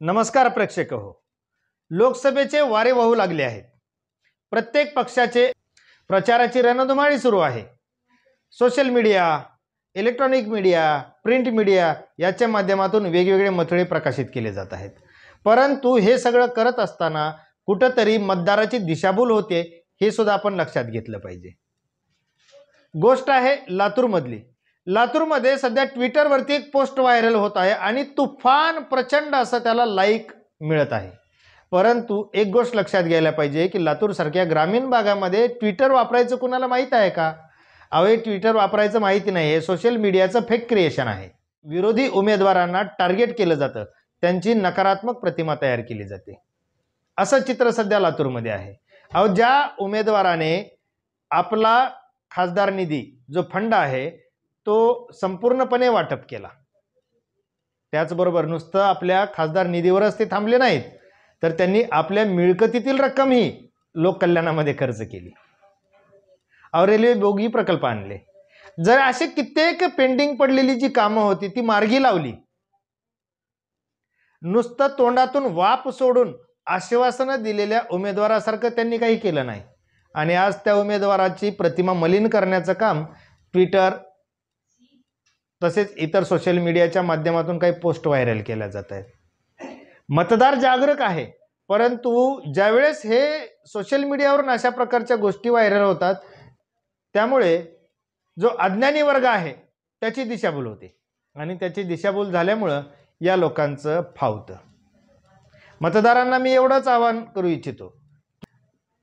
नमस्कार प्रेक्षक हो, लोकसभेचे वारे वाहू लागले आहेत। प्रत्येक पक्षाचे प्रचाराची रणधुमाळी सुरू आहे। Social media, electronic media, print media याच्या माध्यमातून वेगवेगळे मथळे प्रकाशित केले जात आहेत। परंतु हे सगळं करत असताना कुठेतरी मतदाराची दिशाभूल होते हे सुद्धा आपण लक्षात घेतलं पाहिजे। गोष्ट आहे लातूरमधली। लातूरमध्ये सध्या ट्विटरवरती एक पोस्ट व्हायरल होत आहे आणि तुफान प्रचंड असं त्याला लाईक मिळत आहे। परंतु एक गोष्ट लक्षात घ्यायला पाहिजे की लातूरसारख्या ग्रामीण भागामध्ये ट्विटर वापरायचं कुणाला माहीत आहे का? अवे ट्विटर वापरायचं माहिती नाही, हे सोशल मीडियाचं फेक क्रिएशन आहे। विरोधी उमेदवारांना टार्गेट केलं जातं, त्यांची नकारात्मक प्रतिमा तयार केली जाते। असं चित्र सध्या लातूरमध्ये आहे। अहो ज्या उमेदवाराने आपला खासदार निधी जो फंड आहे तो संपूर्णपणे वाटप केला, त्याचबरोबर नुसतं आपल्या खासदार निधीवरच ते थांबले नाहीत, तर त्यांनी आपल्या मिळकतीतील रक्कमही लोककल्याणामध्ये खर्च केली। और रेल्वे बोगी प्रकल्प आणले। जर असे कित्येक पेंडिंग पडलेली जी कामं होती ती मार्गी लावली, नुसतं तोंडातून वाप सोडून आश्वासनं दिलेल्या उमेदवारासारखं त्यांनी काही केलं नाही। आणि आज त्या उमेदवाराची प्रतिमा मलिन करण्याचं काम ट्विटर तसेच इतर सोशल मीडियाच्या माध्यमातून काही पोस्ट व्हायरल केल्या जात आहेत। मतदार जागरूक आहे, परंतु ज्यावेळेस हे सोशल मीडियावरून अशा प्रकारच्या गोष्टी व्हायरल होतात त्यामुळे जो अज्ञानी वर्ग आहे त्याची दिशाभूल होते आणि त्याची दिशाभूल झाल्यामुळं या लोकांचं फावतं। मतदारांना मी एवढंच आवाहन करू इच्छितो,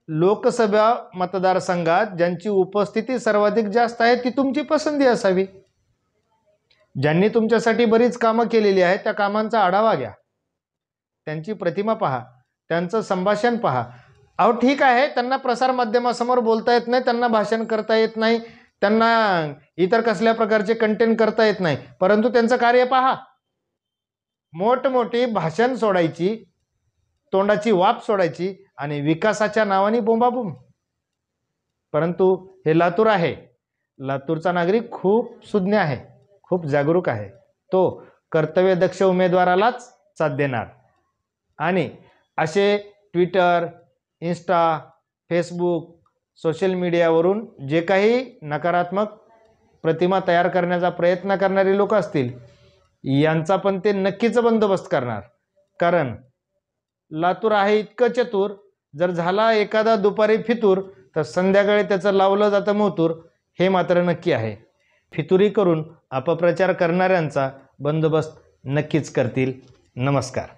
लोकसभा मतदारसंघात ज्यांची उपस्थिती सर्वाधिक जास्त आहे ती तुमची पसंती असावी। ज्यांनी तुमच्यासाठी बरीच कामं केलेली आहेत त्या कामांचा आढावा घ्या, त्यांची प्रतिमा पहा, त्यांचं संभाषण पहा। अहो ठीक आहे, त्यांना प्रसार माध्यमासमोर बोलता येत नाही, त्यांना भाषण करता येत नाही, त्यांना इतर कसल्या प्रकारचे कंटेंट करता येत नाही, परंतु त्यांचं कार्य पहा। मोठमोठी भाषण सोडायची, तोंडाची वाप सोडायची आणि विकासाच्या नावाने बोंबाबोंब। परंतु हे लातूर आहे, लातूरचा नागरिक खूप सुज्ञ आहे, खूप जागरूक आहे। तो कर्तव्यदक्ष उमेदवारालाच साथ देणार आणि असे ट्विटर, इंस्टा, फेसबुक, सोशल मीडियावरून जे काही नकारात्मक प्रतिमा तयार करण्याचा प्रयत्न करणारे लोक असतील यांचा पण ते नक्कीच बंदोबस्त करणार। कारण लातूर आहे इतकं चतुर, जर झाला एखादा दुपारी फितूर तर संध्याकाळी त्याचं लावलं जातं मोतूर, हे मात्र नक्की आहे। फितुरी करून अपप्रचार करणाऱ्यांचा बंदोबस्त नक्कीच करतील। नमस्कार।